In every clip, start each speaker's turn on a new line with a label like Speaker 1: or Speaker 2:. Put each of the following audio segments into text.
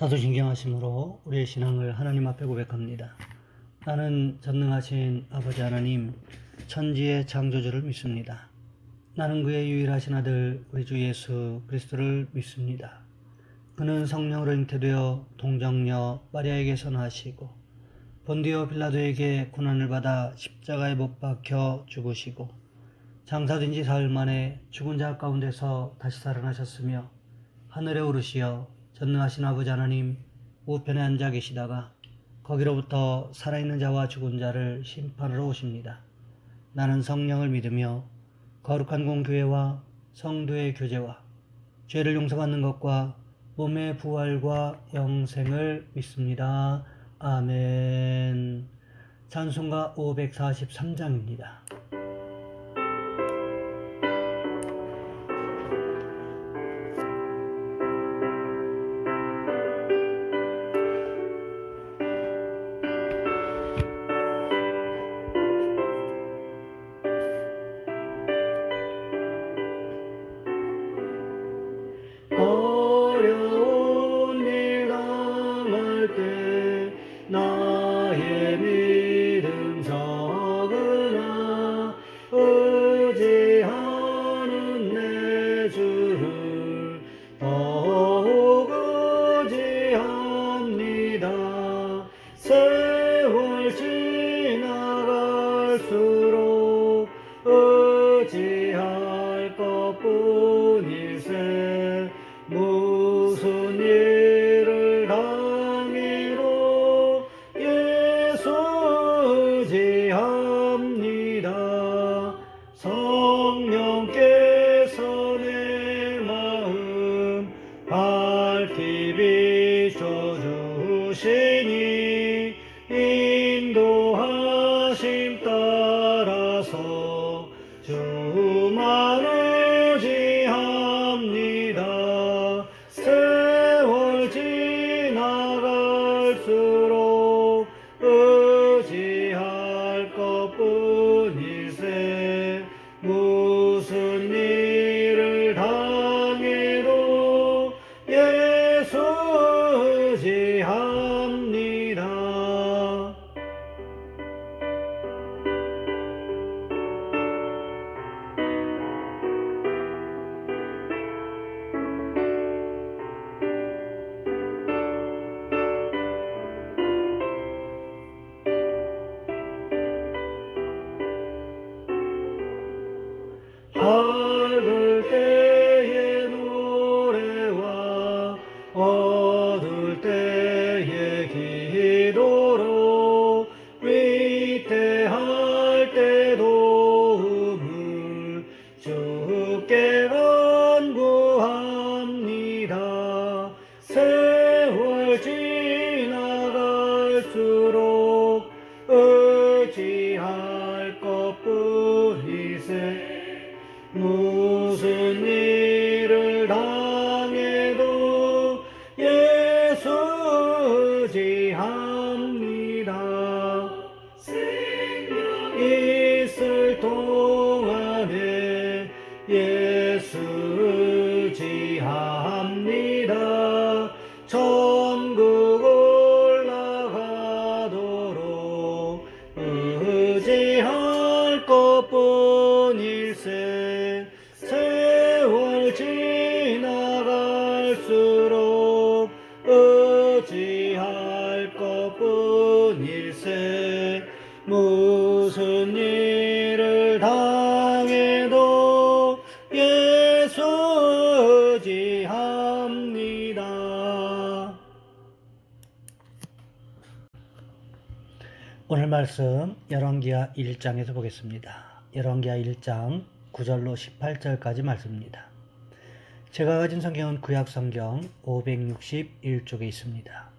Speaker 1: 사도신경하심으로 우리의 신앙을 하나님 앞에 고백합니다. 나는 전능하신 아버지 하나님, 천지의 창조주를 믿습니다. 나는 그의 유일하신 아들 우리 주 예수 그리스도를 믿습니다. 그는 성령으로 잉태되어 동정녀 마리아에게서 나시고 본디오 빌라도에게 고난을 받아 십자가에 못 박혀 죽으시고 장사된 지 사흘 만에 죽은 자 가운데서 다시 살아나셨으며 하늘에 오르시어 전능하신 아버지 하나님 우편에 앉아 계시다가 거기로부터 살아있는 자와 죽은 자를 심판하러 오십니다. 나는 성령을 믿으며 거룩한 공교회와 성도의 교제와 죄를 용서받는 것과 몸의 부활과 영생을 믿습니다. 아멘. 찬송가 543장입니다. 어려운 일 당할 때 나의 믿음 적으나 의지하는 내 주를 더욱 의지합니다. 세월 지나갈수록 의지할 것뿐일세. 무슨 일을 당해도 예수 의지합니다. 성령께서 내 마음 밝히 비춰주시니 인도하심 따라서 주만 의지합니다. 세월 지나갈수록 의지할 것뿐일세. 무슨 일을 당해도 예수 의지합니다. 밝을 때의 노래와 어두울 때의 기도로 위태할 때 도움을 주께 간구합니다. 세월 지나갈수록 의지할 것뿐일세. 무슨 일을 당해도 예수 의지합니다. 생명 있을 동안에 예수 의지합니다. 천국 올라가도록 의지할 것뿐일세. 세월 지나갈수록 의지할 것뿐일세. 무슨 일을 당해도 예수 의지합니다. 오늘 말씀 열왕기하 1장에서 보겠습니다. 열왕기하 1장 9절로 18절까지 말씀입니다. 제가 가진 성경은 구약 성경 561쪽에 있습니다.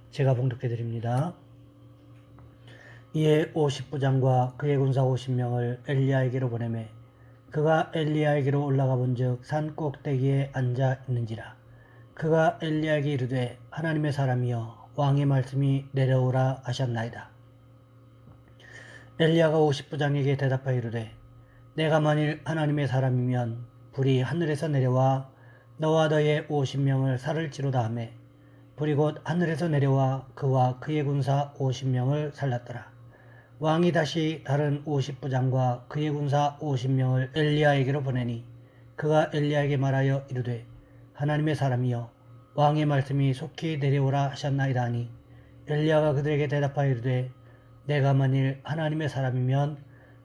Speaker 1: 제가 봉독해 드립니다. 이에 50부장과 그의 군사 50명을 엘리야에게로 보내매 그가 엘리야에게로 올라가 본즉 산 꼭대기에 앉아 있는지라. 그가 엘리야에게 이르되 하나님의 사람이여 왕의 말씀이 내려오라 하셨나이다. 엘리야가 50부장에게 대답하여 이르되 내가 만일 하나님의 사람이면 불이 하늘에서 내려와 너와 너의 50명을 살을지로다 하매 불이 곧 하늘에서 내려와 그와 그의 군사 50명을 살랐더라. 왕이 다시 다른 50부장과 그의 군사 50명을 엘리야에게로 보내니 그가 엘리야에게 말하여 이르되 하나님의 사람이여 왕의 말씀이 속히 내려오라 하셨나이다 하니 엘리야가 그들에게 대답하여 이르되 내가 만일 하나님의 사람이면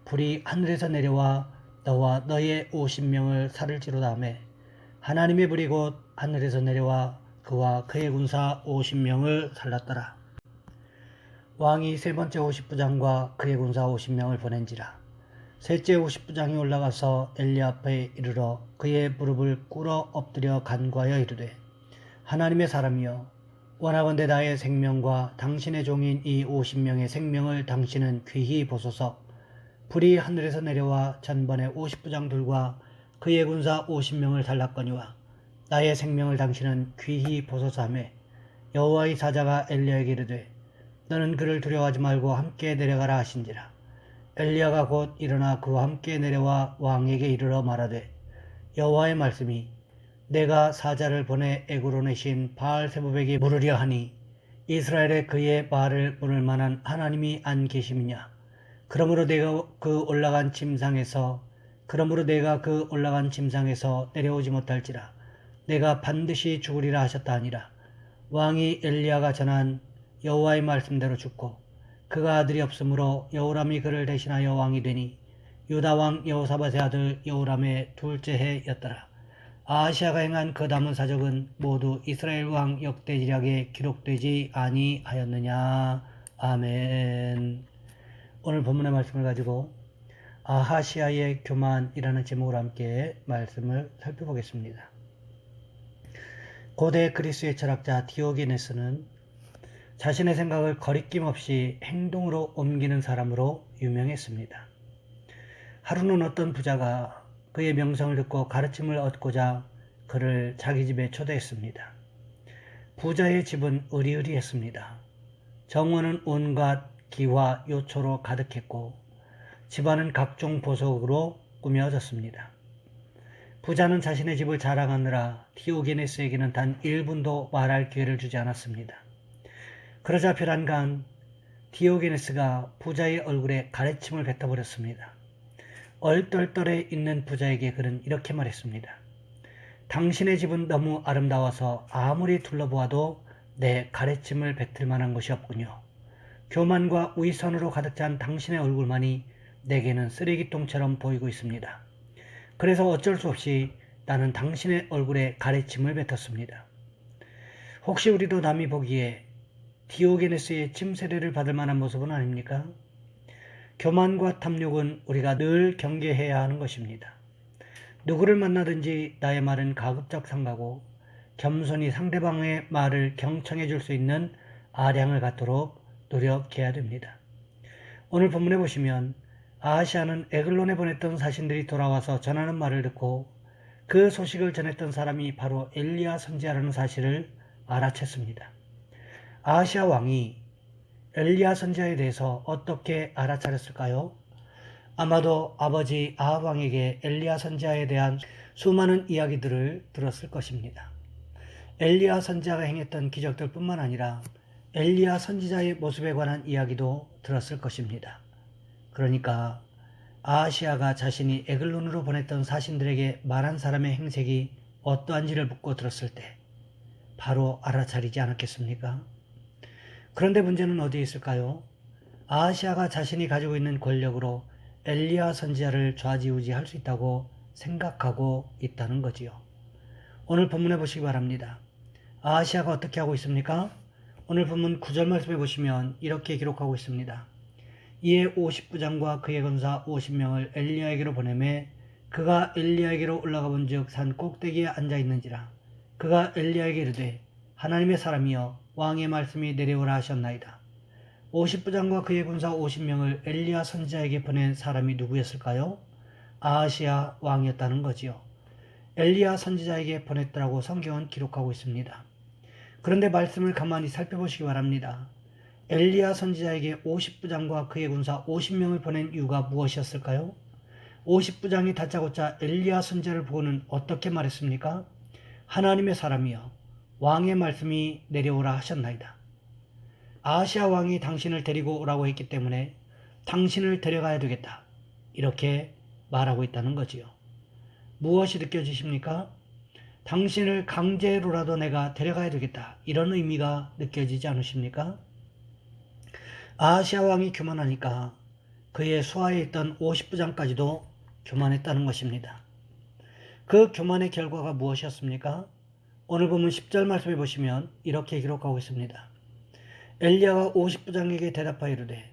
Speaker 1: 불이 하늘에서 내려와 너와 너의 50명을 살을지로다 하매 하나님의 불이 곧 하늘에서 내려와 그와 그의 군사 50명을 살랐더라. 왕이 세 번째 50부장과 그의 군사 50명을 보낸지라. 셋째 50부장이 올라가서 엘리야 앞에 이르러 그의 무릎을 꿇어 엎드려 간구하여 이르되 하나님의 사람이여 원하건대 나의 생명과 당신의 종인 이 50명의 생명을 당신은 귀히 보소서. 불이 하늘에서 내려와 전번에 50부장들과 그의 군사 50명을 살랐거니와 나의 생명을 당신은 귀히 보소서 하며 여호와의 사자가 엘리야에게 이르되 너는 그를 두려워하지 말고 함께 내려가라 하신지라. 엘리야가 곧 일어나 그와 함께 내려와 왕에게 이르러 말하되 여호와의 말씀이 내가 사자를 보내 애굽으로 내신 바알세부백이 물으려 하니 이스라엘에 그의 말을 물을 만한 하나님이 안 계심이냐. 그러므로 내가 그 올라간 침상에서 내려오지 못할지라. 내가 반드시 죽으리라 하셨다 하니라. 왕이 엘리야가 전한 여호와의 말씀대로 죽고 그가 아들이 없으므로 여호람이 그를 대신하여 왕이 되니 유다 왕 여호사밧의 아들 여호람의 둘째 해였더라. 아하시아가 행한 그 남은 사적은 모두 이스라엘 왕 역대지략에 기록되지 아니하였느냐. 아멘. 오늘 본문의 말씀을 가지고 아하시아의 교만이라는 제목으로 함께 말씀을 살펴보겠습니다. 고대 그리스의 철학자 디오게네스는 자신의 생각을 거리낌 없이 행동으로 옮기는 사람으로 유명했습니다. 하루는 어떤 부자가 그의 명성을 듣고 가르침을 얻고자 그를 자기 집에 초대했습니다. 부자의 집은 으리으리했습니다. 정원은 온갖 기와 요초로 가득했고 집안은 각종 보석으로 꾸며졌습니다. 부자는 자신의 집을 자랑하느라 디오게네스에게는 단 1분도 말할 기회를 주지 않았습니다. 그러자 별안간 디오게네스가 부자의 얼굴에 가래침을 뱉어버렸습니다. 얼떨떨해 있는 부자에게 그는 이렇게 말했습니다. 당신의 집은 너무 아름다워서 아무리 둘러보아도 내 가래침을 뱉을 만한 것이 없군요. 교만과 위선으로 가득 찬 당신의 얼굴만이 내게는 쓰레기통처럼 보이고 있습니다. 그래서 어쩔 수 없이 나는 당신의 얼굴에 가래침을 뱉었습니다. 혹시 우리도 남이 보기에 디오게네스의 침세례를 받을 만한 모습은 아닙니까? 교만과 탐욕은 우리가 늘 경계해야 하는 것입니다. 누구를 만나든지 나의 말은 가급적 삼가고 겸손히 상대방의 말을 경청해 줄 수 있는 아량을 갖도록 노력해야 됩니다. 오늘 본문에 보시면 아하시아는 에글론에 보냈던 사신들이 돌아와서 전하는 말을 듣고 그 소식을 전했던 사람이 바로 엘리야 선지자라는 사실을 알아챘습니다. 아하시아 왕이 엘리야 선지자에 대해서 어떻게 알아차렸을까요? 아마도 아버지 아합 왕에게 엘리야 선지자에 대한 수많은 이야기들을 들었을 것입니다. 엘리야 선지자가 행했던 기적들 뿐만 아니라 엘리야 선지자의 모습에 관한 이야기도 들었을 것입니다. 그러니까 아하시아가 자신이 에글론으로 보냈던 사신들에게 말한 사람의 행색이 어떠한지를 묻고 들었을 때 바로 알아차리지 않았겠습니까? 그런데 문제는 어디에 있을까요? 아하시아가 자신이 가지고 있는 권력으로 엘리야 선지자를 좌지우지할 수 있다고 생각하고 있다는 거지요. 오늘 본문에 보시기 바랍니다. 아하시아가 어떻게 하고 있습니까? 오늘 본문 9절 말씀에 보시면 이렇게 기록하고 있습니다. 이에 50부장과 그의 군사 50명을 엘리야에게로 보내매 그가 엘리야에게로 올라가 본즉 산 꼭대기에 앉아 있는지라. 그가 엘리야에게 이르되 하나님의 사람이여 왕의 말씀이 내려오라 하셨나이다. 50부장과 그의 군사 50명을 엘리야 선지자에게 보낸 사람이 누구였을까요? 아하시아 왕이었다는 거지요. 엘리야 선지자에게 보냈더라고 성경은 기록하고 있습니다. 그런데 말씀을 가만히 살펴보시기 바랍니다. 엘리야 선지자에게 50부장과 그의 군사 50명을 보낸 이유가 무엇이었을까요? 50부장이 다짜고짜 엘리야 선지자를 보고는 어떻게 말했습니까? 하나님의 사람이여 왕의 말씀이 내려오라 하셨나이다. 아하시아 왕이 당신을 데리고 오라고 했기 때문에 당신을 데려가야 되겠다. 이렇게 말하고 있다는 거지요. 무엇이 느껴지십니까? 당신을 강제로라도 내가 데려가야 되겠다. 이런 의미가 느껴지지 않으십니까? 아하시아 왕이 교만하니까 그의 수하에 있던 50부장까지도 교만했다는 것입니다. 그 교만의 결과가 무엇이었습니까? 오늘 본문 10절 말씀에 보시면 이렇게 기록하고 있습니다. 엘리야가 50부장에게 대답하여 이르되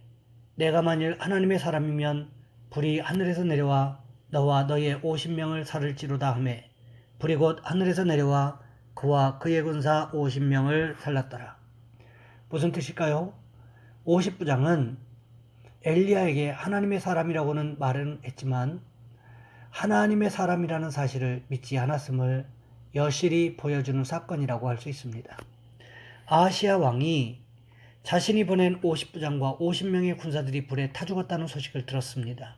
Speaker 1: 내가 만일 하나님의 사람이면 불이 하늘에서 내려와 너와 너의 50명을 살을지로다 하매 불이 곧 하늘에서 내려와 그와 그의 군사 50명을 살랐더라. 무슨 뜻일까요? 50부장은 엘리야에게 하나님의 사람이라고는 말은 했지만 하나님의 사람이라는 사실을 믿지 않았음을 여실히 보여주는 사건이라고 할 수 있습니다. 아하시아 왕이 자신이 보낸 50부장과 50명의 군사들이 불에 타 죽었다는 소식을 들었습니다.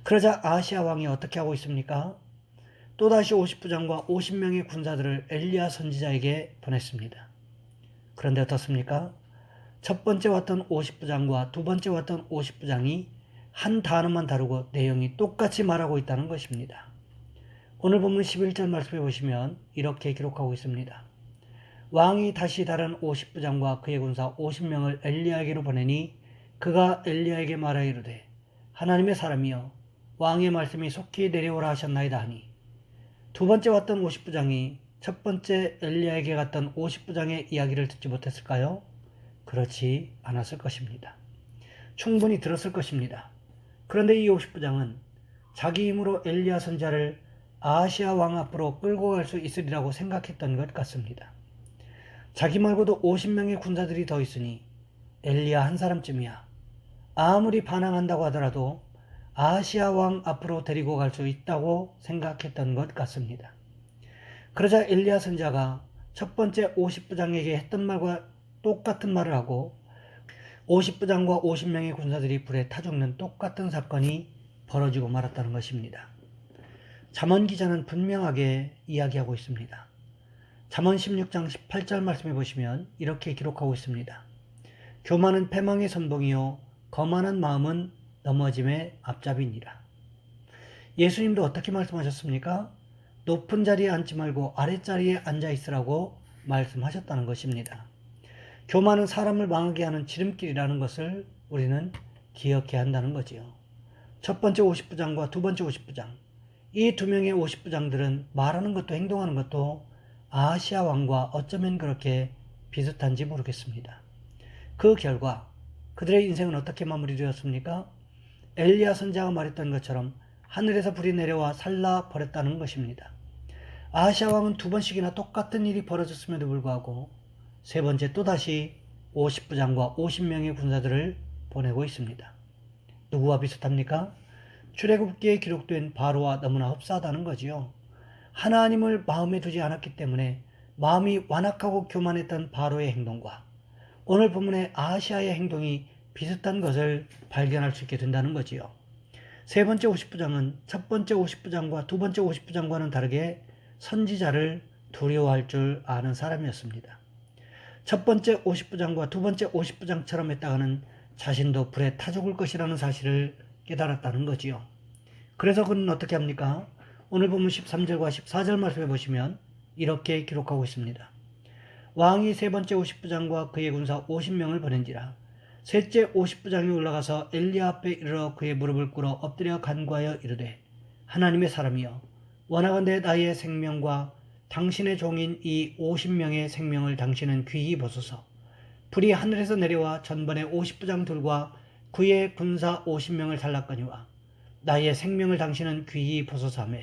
Speaker 1: 그러자 아하시아 왕이 어떻게 하고 있습니까? 또다시 50부장과 50명의 군사들을 엘리야 선지자에게 보냈습니다. 그런데 어떻습니까? 첫 번째 왔던 50부장과 두 번째 왔던 50부장이 한 단어만 다르고 내용이 똑같이 말하고 있다는 것입니다. 오늘 본문 11절 말씀해 보시면 이렇게 기록하고 있습니다. 왕이 다시 다른 50부장과 그의 군사 50명을 엘리야에게로 보내니 그가 엘리야에게 말하여 이르되 하나님의 사람이여 왕의 말씀이 속히 내려오라 하셨나이다 하니 두 번째 왔던 50부장이 첫 번째 엘리야에게 갔던 50부장의 이야기를 듣지 못했을까요? 그렇지 않았을 것입니다. 충분히 들었을 것입니다. 그런데 이 50부장은 자기 힘으로 엘리야 선지자를 아하시아 왕 앞으로 끌고 갈 수 있으리라고 생각했던 것 같습니다. 자기 말고도 50명의 군사들이 더 있으니 엘리야 한 사람쯤이야. 아무리 반항한다고 하더라도 아하시아 왕 앞으로 데리고 갈 수 있다고 생각했던 것 같습니다. 그러자 엘리야 선지자가 첫 번째 50부장에게 했던 말과 똑같은 말을 하고 50부장과 50명의 군사들이 불에 타 죽는 똑같은 사건이 벌어지고 말았다는 것입니다. 잠언 기자는 분명하게 이야기하고 있습니다. 잠언 16장 18절 말씀해 보시면 이렇게 기록하고 있습니다. 교만은 패망의 선봉이요 거만한 마음은 넘어짐의 앞잡이니라. 예수님도 어떻게 말씀하셨습니까? 높은 자리에 앉지 말고 아랫자리에 앉아 있으라고 말씀하셨다는 것입니다. 교만은 사람을 망하게 하는 지름길이라는 것을 우리는 기억해야 한다는 거지요. 첫 번째 50부장과 두 번째 50부장, 이 두 명의 50부장들은 말하는 것도 행동하는 것도 아하시아 왕과 어쩌면 그렇게 비슷한지 모르겠습니다. 그 결과 그들의 인생은 어떻게 마무리되었습니까? 엘리야 선지자가 말했던 것처럼 하늘에서 불이 내려와 살라 버렸다는 것입니다. 아하시아 왕은 두 번씩이나 똑같은 일이 벌어졌음에도 불구하고 세 번째 또다시 50부장과 50명의 군사들을 보내고 있습니다. 누구와 비슷합니까? 출애굽기에 기록된 바로와 너무나 흡사하다는 거지요. 하나님을 마음에 두지 않았기 때문에 마음이 완악하고 교만했던 바로의 행동과 오늘 본문의 아하시아의 행동이 비슷한 것을 발견할 수 있게 된다는 거지요. 세 번째 50부장은 첫 번째 50부장과 두 번째 50부장과는 다르게 선지자를 두려워할 줄 아는 사람이었습니다. 첫 번째 50부장과 두 번째 50부장처럼 했다가는 자신도 불에 타 죽을 것이라는 사실을 깨달았다는 거지요. 그래서 그는 어떻게 합니까? 오늘 보면 13절과 14절 말씀해 보시면 이렇게 기록하고 있습니다. 왕이 세 번째 50부장과 그의 군사 50명을 보낸지라 셋째 50부장이 올라가서 엘리야 앞에 이르러 그의 무릎을 꿇어 엎드려 간구하여 이르되 하나님의 사람이여 원하건대 나의 생명과 당신의 종인 이 50명의 생명을 당신은 귀히 보소서. 불이 하늘에서 내려와 전번에 50부장 둘과 그의 군사 50명을 살랐거니와 나의 생명을 당신은 귀히 보소서 하며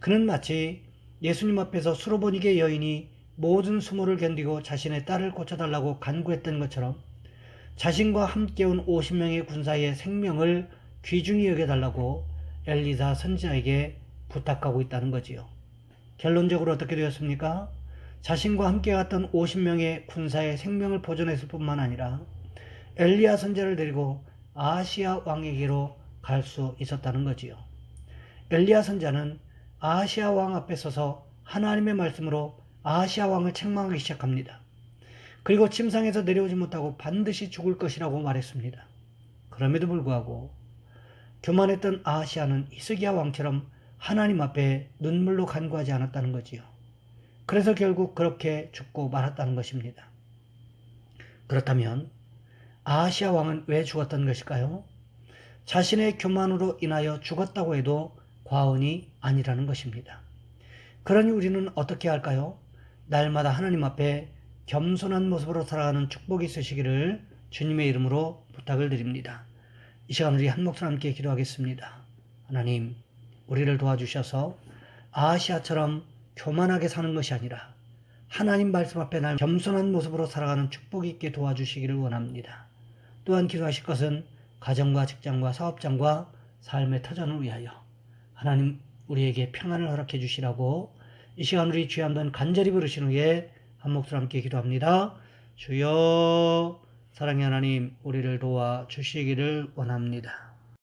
Speaker 1: 그는 마치 예수님 앞에서 수로보니게 여인이 모든 수모를 견디고 자신의 딸을 고쳐달라고 간구했던 것처럼 자신과 함께 온 50명의 군사의 생명을 귀중히 여겨달라고 엘리사 선지자에게 부탁하고 있다는 거지요. 결론적으로 어떻게 되었습니까? 자신과 함께 갔던 50명의 군사의 생명을 보존했을 뿐만 아니라 엘리야 선지자를 데리고 아하시아 왕에게로 갈 수 있었다는 거지요. 엘리야 선지자는 아하시아 왕 앞에 서서 하나님의 말씀으로 아하시아 왕을 책망하기 시작합니다. 그리고 침상에서 내려오지 못하고 반드시 죽을 것이라고 말했습니다. 그럼에도 불구하고 교만했던 아하시아는 히스기야 왕처럼 하나님 앞에 눈물로 간구하지 않았다는 거지요. 그래서 결국 그렇게 죽고 말았다는 것입니다. 그렇다면 아하시아 왕은 왜 죽었던 것일까요? 자신의 교만으로 인하여 죽었다고 해도 과언이 아니라는 것입니다. 그러니 우리는 어떻게 할까요? 날마다 하나님 앞에 겸손한 모습으로 살아가는 축복이 있으시기를 주님의 이름으로 부탁을 드립니다. 이 시간 우리 한 목소리 함께 기도하겠습니다. 하나님, 우리를 도와주셔서 아하시아처럼 교만하게 사는 것이 아니라 하나님 말씀 앞에 날 겸손한 모습으로 살아가는 축복이 있게 도와주시기를 원합니다. 또한 기도하실 것은 가정과 직장과 사업장과 삶의 터전을 위하여 하나님 우리에게 평안을 허락해 주시라고 이 시간 우리 주여 한번 간절히 부르신 후에 한 목소리 함께 기도합니다. 주여, 사랑의 하나님, 우리를 도와 주시기를 원합니다.